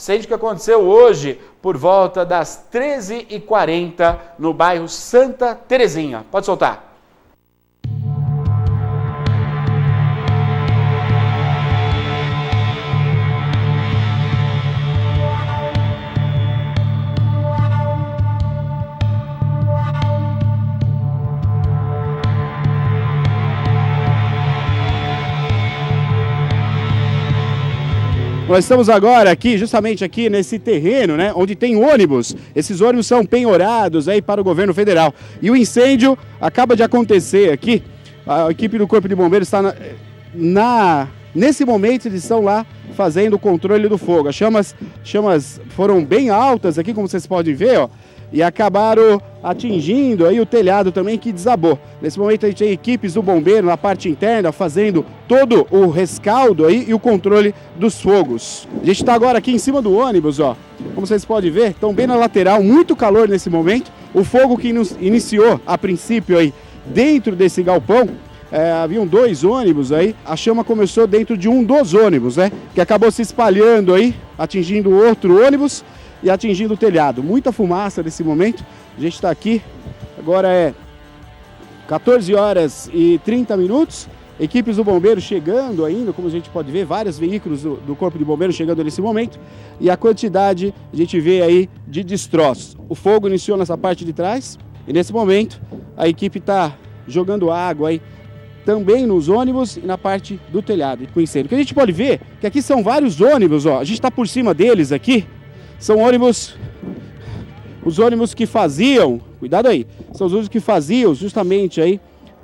Incêndio que aconteceu hoje por volta das 13h40 no bairro Santa Terezinha. Pode soltar. Nós estamos agora aqui, justamente aqui nesse terreno, né, onde tem ônibus. Esses ônibus são penhorados aí para o governo federal. E o incêndio acaba de acontecer aqui. A equipe do Corpo de Bombeiros está nesse momento eles estão lá fazendo o controle do fogo. As chamas foram bem altas aqui, como vocês podem ver, ó. E acabaram atingindo aí o telhado também, que desabou. Nesse momento a gente tem equipes do bombeiro na parte interna fazendo todo o rescaldo aí e o controle dos fogos. A gente está agora aqui em cima do ônibus, ó. Como vocês podem ver, estão bem na lateral, muito calor nesse momento. O fogo que iniciou a princípio aí dentro desse galpão, haviam 2 ônibus aí, a chama começou dentro de um dos ônibus, né? Que acabou se espalhando aí, atingindo outro ônibus e atingindo o telhado. Muita fumaça nesse momento. A gente está aqui, agora é 14h30. Equipes do bombeiro chegando ainda, como a gente pode ver, vários veículos do Corpo de Bombeiros chegando nesse momento. E a quantidade a gente vê aí de destroços. O fogo iniciou nessa parte de trás e nesse momento a equipe está jogando água aí também nos ônibus e na parte do telhado com incêndio. O que a gente pode ver que aqui são vários ônibus, ó. A gente está por cima deles aqui. São ônibus, os ônibus que faziam, cuidado aí, são os ônibus que faziam justamente aí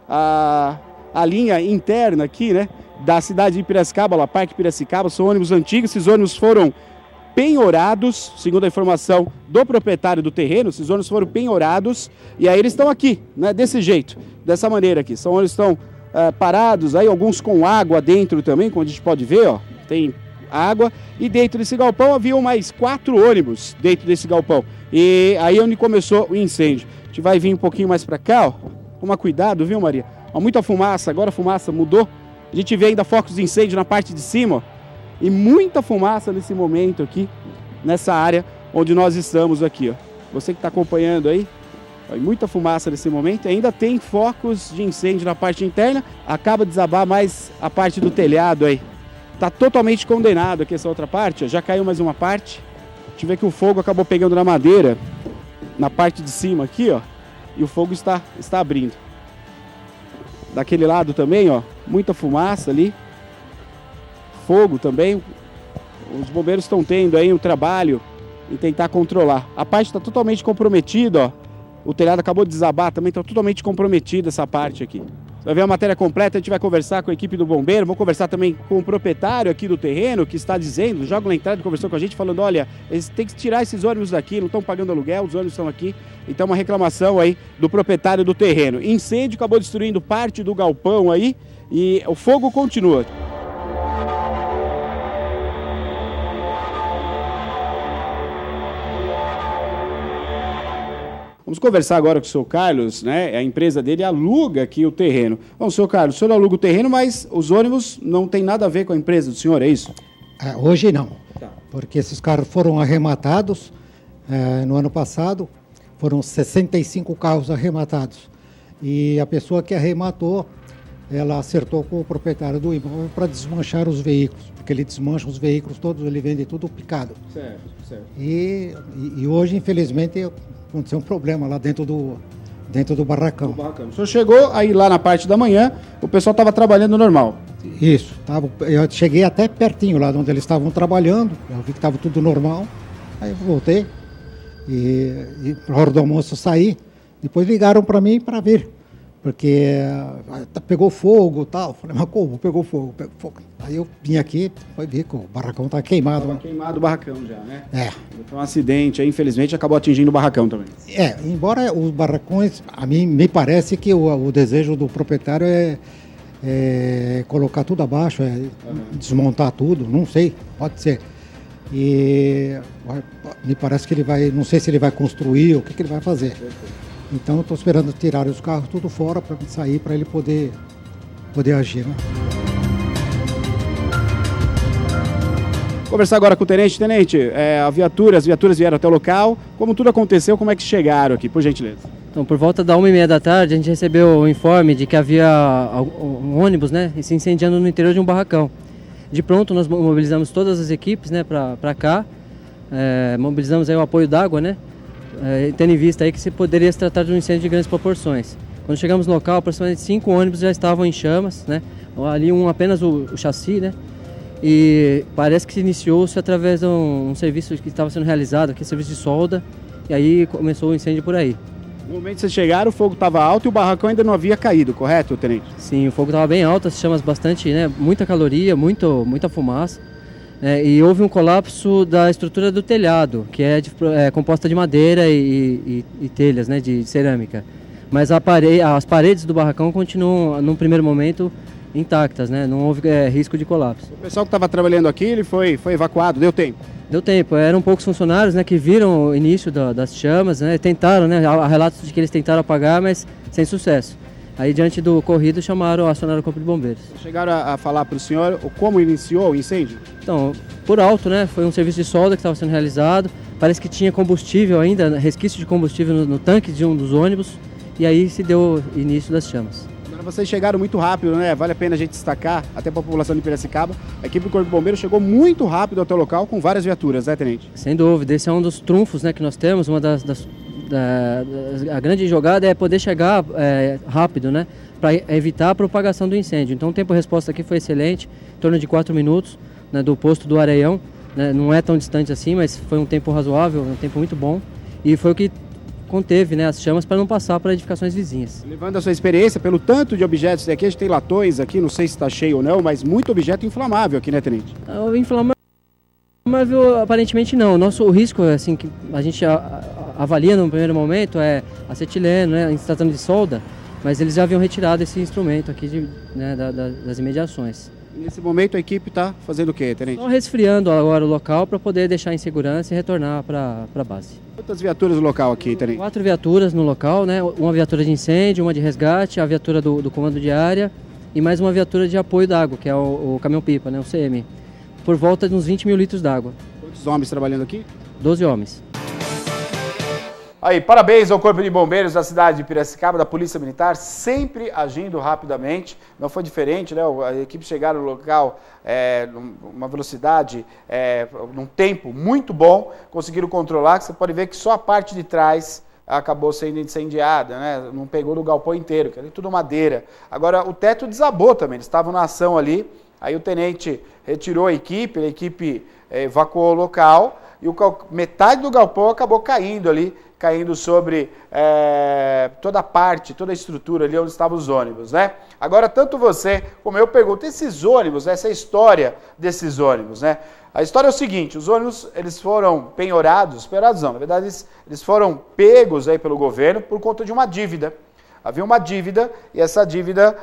a linha interna aqui, né, da cidade de Piracicaba, lá Parque Piracicaba. São ônibus antigos, esses ônibus foram penhorados, segundo a informação do proprietário do terreno. Esses ônibus foram penhorados e aí eles estão aqui, né, desse jeito, dessa maneira aqui. São ônibus que estão parados aí, alguns com água dentro também, como a gente pode ver, ó, tem água, e dentro desse galpão haviam mais 4 ônibus dentro desse galpão, e aí é onde começou o incêndio. A gente vai vir um pouquinho mais para cá, ó. Toma cuidado, viu, Maria? Ó, muita fumaça, agora a fumaça mudou, a gente vê ainda focos de incêndio na parte de cima, ó, e muita fumaça nesse momento aqui, nessa área onde nós estamos aqui, ó. Você que está acompanhando aí, ó, e muita fumaça nesse momento, ainda tem focos de incêndio na parte interna, acaba de desabar mais a parte do telhado aí. Está totalmente condenado aqui essa outra parte, ó. Já caiu mais uma parte. A gente vê que o fogo acabou pegando na madeira, na parte de cima aqui, ó, e o fogo está abrindo. Daquele lado também, ó, muita fumaça ali, fogo também. Os bombeiros estão tendo aí um trabalho em tentar controlar. A parte está totalmente comprometida, ó. O telhado acabou de desabar também, está totalmente comprometida essa parte aqui. Você vai ver a matéria completa, a gente vai conversar com a equipe do bombeiro, vamos conversar também com o proprietário aqui do terreno, que está dizendo, joga na entrada, conversou com a gente, falando, olha, eles têm que tirar esses ônibus daqui, não estão pagando aluguel, os ônibus estão aqui. Então uma reclamação aí do proprietário do terreno. Incêndio acabou destruindo parte do galpão aí e o fogo continua. Vamos conversar agora com o senhor Carlos, né? A empresa dele aluga aqui o terreno. Bom, senhor Carlos, o senhor aluga o terreno, mas os ônibus não tem nada a ver com a empresa do senhor, é isso? Hoje não, Tá. Porque esses carros foram arrematados no ano passado, foram 65 carros arrematados. E a pessoa que arrematou, ela acertou com o proprietário do imóvel para desmanchar os veículos, porque ele desmancha os veículos todos, ele vende tudo picado. Certo, certo. E hoje, infelizmente, aconteceu um problema lá dentro do barracão. O senhor chegou aí lá na parte da manhã, o pessoal estava trabalhando normal. Isso, eu cheguei até pertinho lá onde eles estavam trabalhando, eu vi que estava tudo normal, aí eu voltei e na hora do almoço eu saí, depois ligaram para mim para vir, porque pegou fogo e tal, falei, mas como pegou fogo? Aí eu vim aqui, foi ver que o barracão está queimado. Estava queimado o barracão já, né? Foi um acidente aí, infelizmente, acabou atingindo o barracão também. Embora os barracões, a mim me parece que o desejo do proprietário é colocar tudo abaixo, desmontar tudo, não sei, pode ser. E me parece que ele vai, não sei se ele vai construir, o que ele vai fazer. Então eu estou esperando tirar os carros tudo fora para sair, para ele poder agir, né? Conversar agora com o tenente. Tenente, as viaturas vieram até o local. Como tudo aconteceu, como é que chegaram aqui, por gentileza? Então, por volta da 1h30 da tarde, a gente recebeu o informe de que havia um ônibus, né, se incendiando no interior de um barracão. De pronto, nós mobilizamos todas as equipes, né, para cá. Mobilizamos aí o apoio d'água, né, tendo em vista aí que se poderia se tratar de um incêndio de grandes proporções. Quando chegamos no local, aproximadamente 5 ônibus já estavam em chamas, né, ali apenas o chassi, né, e parece que iniciou-se através de um serviço que estava sendo realizado aqui, serviço de solda, e aí começou o incêndio por aí. No momento que vocês chegaram, o fogo estava alto e o barracão ainda não havia caído, correto, tenente? Sim, o fogo estava bem alto, as chamas bastante, né, muita caloria, muita fumaça, e houve um colapso da estrutura do telhado, que é composta de madeira e telhas, né, de cerâmica. Mas as paredes do barracão continuam, num primeiro momento, intactas, né, não houve risco de colapso. O pessoal que estava trabalhando aqui, ele foi evacuado, deu tempo? Deu tempo, eram poucos funcionários, né, que viram o início das chamas, né, tentaram, né, há relatos de que eles tentaram apagar, mas sem sucesso. Aí, diante do ocorrido, acionaram o Corpo de Bombeiros. Chegaram a falar para o senhor como iniciou o incêndio? Então, por alto, né, foi um serviço de solda que estava sendo realizado, parece que tinha combustível ainda, resquício de combustível no tanque de um dos ônibus, e aí se deu início das chamas. Vocês chegaram muito rápido, né? Vale a pena a gente destacar, até para a população de Piracicaba, a equipe do Corpo de Bombeiros chegou muito rápido até o local com várias viaturas, né, tenente? Sem dúvida, esse é um dos trunfos, né, que nós temos, a grande jogada é poder chegar rápido, né, para evitar a propagação do incêndio. Então o tempo de resposta aqui foi excelente, em torno de 4 minutos, né, do posto do Areião, né, não é tão distante assim, mas foi um tempo razoável, um tempo muito bom, e foi o que conteve, né, as chamas para não passar para edificações vizinhas. Levando a sua experiência, pelo tanto de objetos aqui, a gente tem latões aqui, não sei se está cheio ou não, mas muito objeto inflamável aqui, né, tenente? O inflamável, aparentemente não. O risco, assim, que a gente avalia no primeiro momento é acetileno, né, se tratando de solda, mas eles já haviam retirado esse instrumento aqui das imediações. Nesse momento a equipe está fazendo o quê, tenente? Só resfriando agora o local para poder deixar em segurança e retornar para a base. Quantas viaturas no local aqui, tenente? 4 viaturas no local, né? Uma viatura de incêndio, uma de resgate, a viatura do comando de área e mais uma viatura de apoio d'água, que é o caminhão-pipa, né? O CM. Por volta de uns 20 mil litros d'água. Quantos homens trabalhando aqui? 12 homens. Aí, parabéns ao Corpo de Bombeiros da cidade de Piracicaba, da Polícia Militar, sempre agindo rapidamente. Não foi diferente, né? A equipe chegaram no local numa velocidade, num tempo muito bom, conseguiram controlar. Você pode ver que só a parte de trás acabou sendo incendiada, né? Não pegou no galpão inteiro, que ali tudo madeira. Agora, o teto desabou também, eles estavam na ação ali. Aí o tenente retirou a equipe evacuou o local e metade do galpão acabou caindo ali, caindo sobre toda a parte, toda a estrutura ali onde estavam os ônibus, né? Agora, tanto você como eu pergunto, esses ônibus, essa história desses ônibus, né? A história é o seguinte, os ônibus, eles foram penhorados não, na verdade eles foram pegos aí pelo governo por conta de uma dívida. Havia uma dívida e essa dívida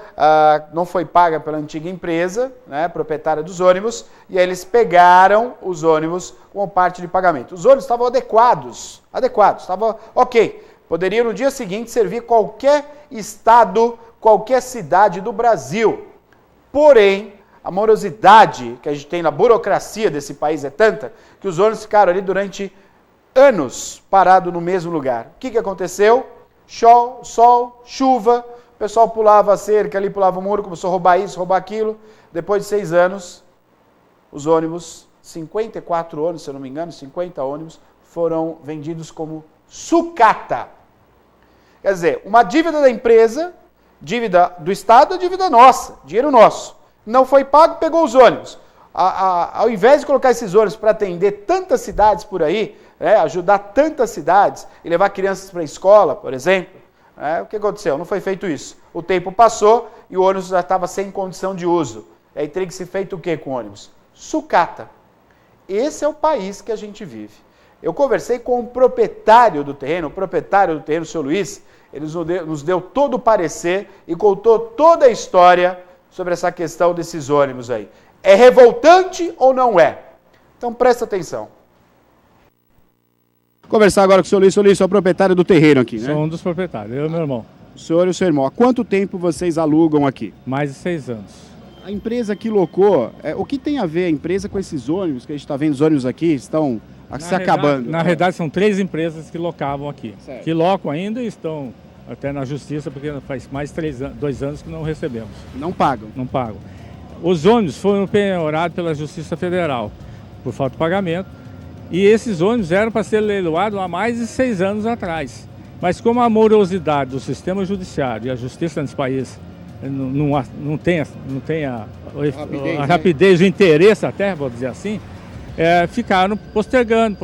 não foi paga pela antiga empresa, né, proprietária dos ônibus, e aí eles pegaram os ônibus como parte de pagamento. Os ônibus estavam adequados, estavam ok. Poderiam no dia seguinte servir qualquer estado, qualquer cidade do Brasil. Porém, a morosidade que a gente tem na burocracia desse país é tanta que os ônibus ficaram ali durante anos parados no mesmo lugar. O que aconteceu? Sol, chuva, o pessoal pulava a cerca ali, pulava o muro, começou a roubar isso, roubar aquilo. Depois de 6 anos, os ônibus, 54 ônibus, se eu não me engano, 50 ônibus, foram vendidos como sucata. Quer dizer, uma dívida da empresa, dívida do Estado, dívida nossa, dinheiro nosso. Não foi pago, pegou os ônibus. Ao invés de colocar esses ônibus para atender tantas cidades por aí, ajudar tantas cidades e levar crianças para a escola, por exemplo, o que aconteceu? Não foi feito isso. O tempo passou e o ônibus já estava sem condição de uso. E aí teria que ser feito o que com o ônibus? Sucata. Esse é o país que a gente vive. Eu conversei com o proprietário do terreno, o seu Luiz, ele nos deu todo o parecer e contou toda a história sobre essa questão desses ônibus aí. É revoltante ou não é? Então presta atenção. Conversar agora com o senhor Luiz. Senhor Luiz, sou proprietário do terreno aqui, né? Sou um dos proprietários, eu e meu irmão. O senhor e o seu irmão. Há quanto tempo vocês alugam aqui? Mais de 6 anos. A empresa que locou, o que tem a ver a empresa com esses ônibus, que a gente está vendo, os ônibus aqui estão se acabando? Na verdade, são 3 empresas que locavam aqui, certo. que locam ainda e estão até na justiça, porque faz mais 2 anos que não recebemos. Não pagam? Não pagam. Os ônibus foram penhorados pela Justiça Federal por falta de pagamento, e esses ônibus eram para ser leiloados há mais de 6 anos atrás. Mas como a morosidade do sistema judiciário e a justiça nesse país não tem a rapidez, o interesse até, vou dizer assim, ficaram postergando,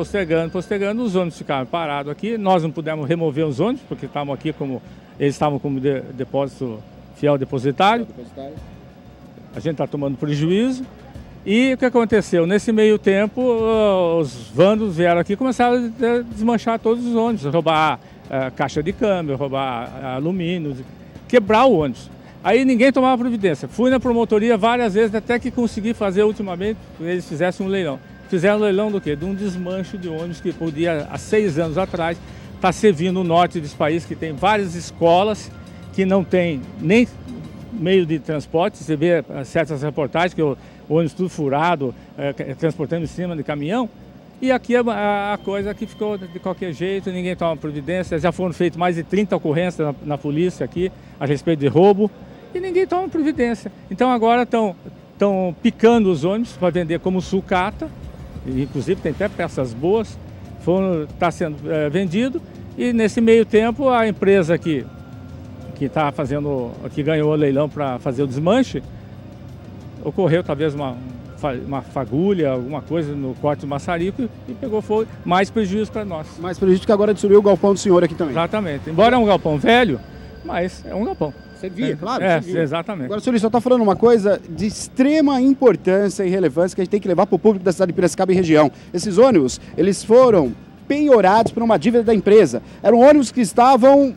os ônibus ficaram parados aqui, nós não pudemos remover os ônibus, porque estavam aqui eles estavam como depósito fiel depositário, a gente está tomando prejuízo, e o que aconteceu? Nesse meio tempo, os vândalos vieram aqui e começaram a desmanchar todos os ônibus, roubar caixa de câmbio, roubar alumínio, quebrar o ônibus. Aí ninguém tomava providência. Fui na promotoria várias vezes, até que consegui fazer ultimamente, eles fizessem um leilão. Fizeram um leilão do quê? De um desmanche de ônibus que podia, há 6 anos atrás, estar servindo o norte desse país, que tem várias escolas que não tem nem meio de transporte. Você vê certas reportagens que o ônibus tudo furado, transportando em cima de caminhão. E aqui a coisa que ficou de qualquer jeito, ninguém toma providência. Já foram feitas mais de 30 ocorrências na polícia aqui a respeito de roubo e ninguém toma providência. Então agora estão picando os ônibus para vender como sucata, inclusive tem até peças boas, está sendo vendido, e nesse meio tempo a empresa que ganhou o leilão para fazer o desmanche, ocorreu talvez uma fagulha, alguma coisa no corte do maçarico e pegou fogo, mais prejuízo para nós. Mais prejuízo que agora destruiu o galpão do senhor aqui também. Exatamente. Embora é um galpão velho, mas é um galpão. Servia, claro. Servia. Exatamente. Agora, senhor, só está falando uma coisa de extrema importância e relevância que a gente tem que levar para o público da cidade de Piracicaba e região. Esses ônibus, eles foram penhorados por uma dívida da empresa. Eram ônibus que estavam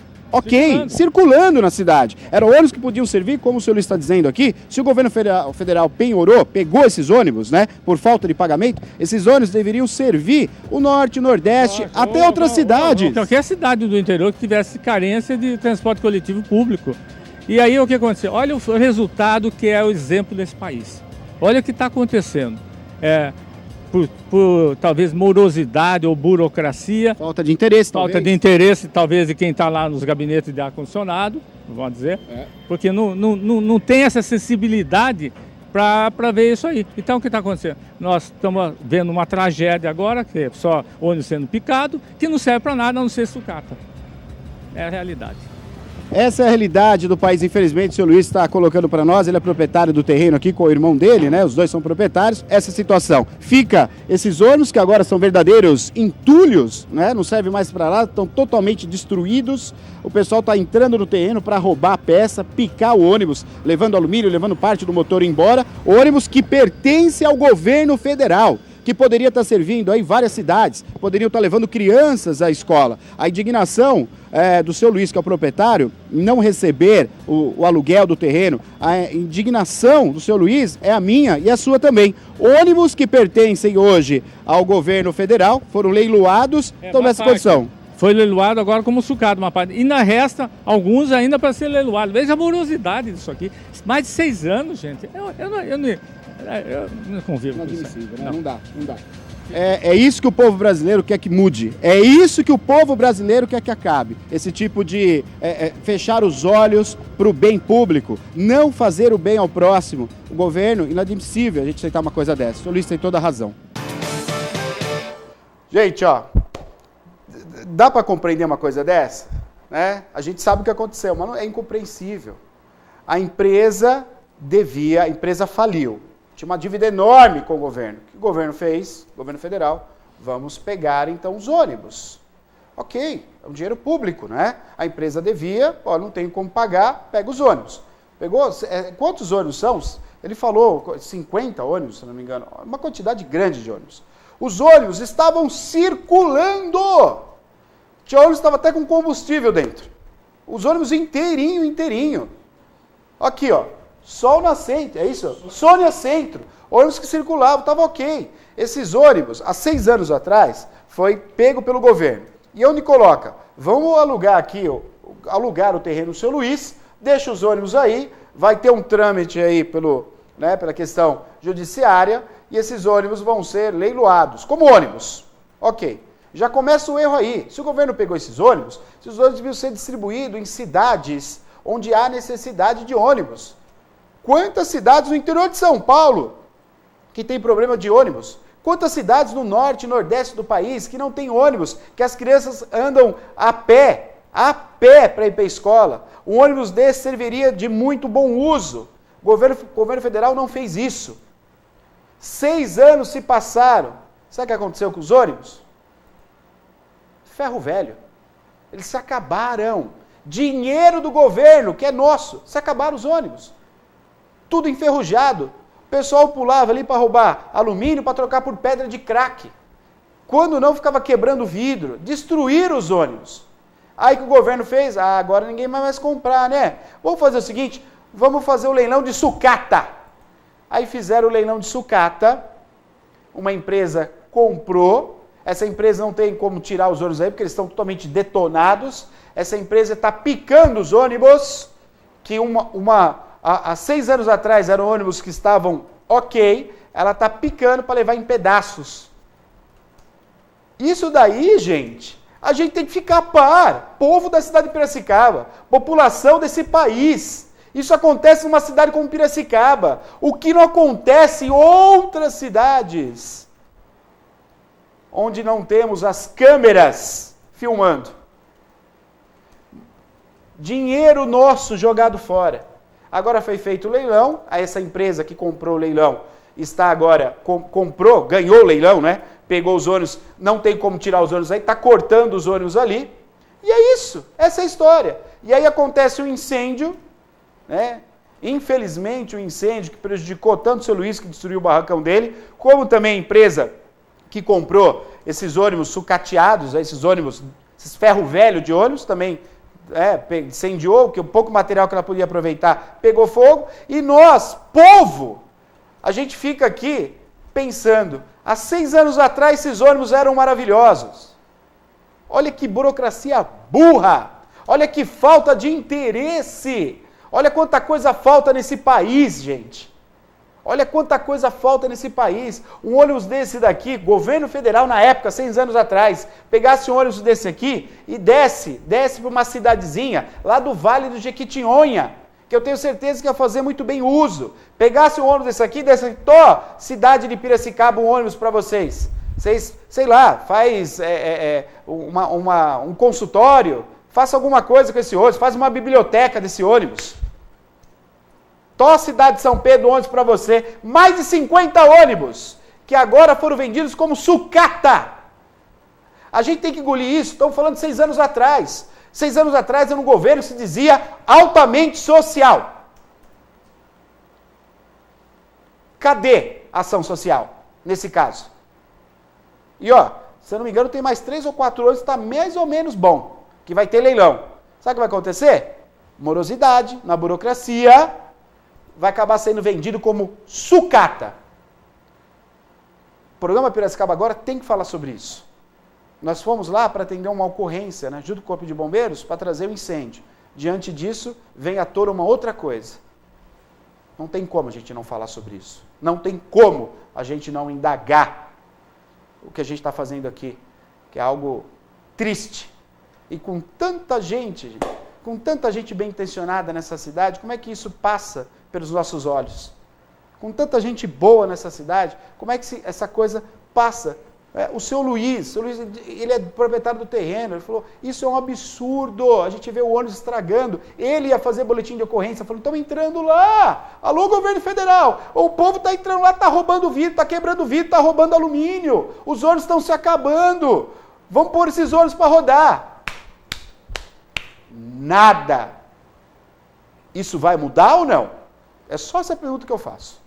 circulando na cidade. Eram ônibus que podiam servir, como o senhor está dizendo aqui, se o governo federal pegou esses ônibus, né, por falta de pagamento, esses ônibus deveriam servir o norte, o nordeste, até outras cidades. Qualquer cidade do interior que tivesse carência de transporte coletivo público. E aí o que aconteceu? Olha o resultado que é o exemplo desse país. Olha o que está acontecendo. Por talvez morosidade ou burocracia. Falta de interesse, Falta de interesse, talvez, de quem está lá nos gabinetes de ar-condicionado, vamos dizer. Porque não tem essa sensibilidade para ver isso aí. Então, o que está acontecendo? Nós estamos vendo uma tragédia agora, que é só ônibus sendo picado, que não serve para nada, a não ser sucata. É a realidade. Essa é a realidade do país, infelizmente. O senhor Luiz está colocando para nós, ele é proprietário do terreno aqui com o irmão dele, né? Os dois são proprietários. Essa situação. Fica esses ônibus que agora são verdadeiros entulhos, né? Não servem mais para lá, estão totalmente destruídos. O pessoal está entrando no terreno para roubar a peça, picar o ônibus, levando alumínio, levando parte do motor embora. Ônibus que pertence ao governo federal, que poderia estar servindo aí várias cidades, poderiam estar levando crianças à escola. A indignação do seu Luiz, que é o proprietário, não receber o aluguel do terreno, a indignação do seu Luiz é a minha e a sua também. Ônibus que pertencem hoje ao governo federal foram leiloados, estão nessa condição. Foi leiloado agora como sucata uma parte. E ainda resta alguns ainda para ser leiloado. Veja a morosidade disso aqui. Mais de 6 anos, gente. Eu não convivo com isso. Né? Não dá. É isso que o povo brasileiro quer que mude. É isso que o povo brasileiro quer que acabe. Esse tipo de fechar os olhos para o bem público, não fazer o bem ao próximo. O governo, inadmissível a gente aceitar uma coisa dessa. O senhor Luiz tem toda a razão. Gente, dá para compreender uma coisa dessa? Né? A gente sabe o que aconteceu, mas é incompreensível. A empresa faliu. Tinha uma dívida enorme com o governo. O que o governo fez, o governo federal, vamos pegar então os ônibus. Ok, é um dinheiro público, né? A empresa devia, não tenho como pagar, pega os ônibus. Pegou, quantos ônibus são? Ele falou 50 ônibus, se não me engano, uma quantidade grande de ônibus. Os ônibus estavam circulando. Tinha ônibus que estava até com combustível dentro. Os ônibus inteirinho. Aqui, Sol Nascente, é isso? Sônia Centro. Ônibus que circulavam, estava ok. Esses ônibus, há 6 anos atrás, foi pego pelo governo. E onde coloca? Vamos alugar aqui, alugar o terreno do seu Luiz, deixa os ônibus aí, vai ter um trâmite aí pelo né, pela questão judiciária, e esses ônibus vão ser leiloados como ônibus. Ok. Já começa o erro aí. Se o governo pegou esses ônibus deviam ser distribuídos em cidades onde há necessidade de ônibus. Quantas cidades no interior de São Paulo que tem problema de ônibus? Quantas cidades no norte e nordeste do país que não tem ônibus, que as crianças andam a pé para ir para a escola? Um ônibus desse serviria de muito bom uso. O governo federal não fez isso. 6 anos se passaram. Sabe o que aconteceu com os ônibus? Ferro velho. Eles se acabaram. Dinheiro do governo, que é nosso, se acabaram os ônibus. Tudo enferrujado. O pessoal pulava ali para roubar alumínio, para trocar por pedra de crack. Quando não, ficava quebrando vidro. Destruíram os ônibus. Aí que o governo fez, agora ninguém vai mais comprar, né? Vamos fazer o seguinte, vamos fazer o leilão de sucata. Aí fizeram o leilão de sucata, uma empresa comprou, essa empresa não tem como tirar os ônibus aí, porque eles estão totalmente detonados, essa empresa está picando os ônibus, que há 6 anos atrás eram ônibus que estavam ok, ela está picando para levar em pedaços. Isso daí, gente, a gente tem que ficar a par, povo da cidade de Piracicaba, população desse país. Isso acontece numa cidade como Piracicaba, o que não acontece em outras cidades, onde não temos as câmeras filmando. Dinheiro nosso jogado fora. Agora foi feito o leilão, essa empresa que comprou o leilão está agora, ganhou o leilão, né? Pegou os ônibus, não tem como tirar os ônibus aí, está cortando os ônibus ali. E é isso, essa é a história. E aí acontece um incêndio, né? Infelizmente, um incêndio que prejudicou tanto o seu Luiz, que destruiu o barracão dele, como também a empresa que comprou esses ônibus sucateados, esses ferro velho de ônibus, também incendiou, que o pouco material que ela podia aproveitar pegou fogo. E nós, povo, a gente fica aqui pensando, há 6 anos atrás esses ônibus eram maravilhosos. Olha que burocracia burra, olha que falta de interesse. Olha quanta coisa falta nesse país, gente. Olha quanta coisa falta nesse país. Um ônibus desse daqui, governo federal na época, 6 anos atrás, pegasse um ônibus desse aqui e desce para uma cidadezinha lá do Vale do Jequitinhonha, que eu tenho certeza que ia fazer muito bem uso. Pegasse um ônibus desse aqui, cidade de Piracicaba, um ônibus para vocês. Vocês, sei lá, faz um consultório, faça alguma coisa com esse ônibus, faz uma biblioteca desse ônibus. Cidade de São Pedro, ônibus para você. Mais de 50 ônibus que agora foram vendidos como sucata. A gente tem que engolir isso. Estamos falando de 6 anos atrás. 6 anos atrás era um governo que se dizia altamente social. Cadê a ação social nesse caso? E se eu não me engano, tem mais 3 ou 4 ônibus que está mais ou menos bom, que vai ter leilão. Sabe o que vai acontecer? Morosidade, na burocracia, vai acabar sendo vendido como sucata. O programa Piracicaba Agora tem que falar sobre isso. Nós fomos lá para atender uma ocorrência, né, junto com o Corpo de Bombeiros, para trazer um incêndio. Diante disso, vem à tona uma outra coisa. Não tem como a gente não falar sobre isso. Não tem como a gente não indagar o que a gente está fazendo aqui, que é algo triste. E com tanta gente bem intencionada nessa cidade, como é que isso passa pelos nossos olhos? Com tanta gente boa nessa cidade, como é que essa coisa passa? O seu Luiz, ele é proprietário do terreno, ele falou, isso é um absurdo, a gente vê o ônibus estragando, ele ia fazer boletim de ocorrência, falou, estamos entrando lá, alô governo federal, o povo está entrando lá, está roubando vidro, está quebrando vidro, está roubando alumínio, os ônibus estão se acabando, vamos pôr esses ônibus para rodar. Nada. Isso vai mudar ou não? É só essa pergunta que eu faço.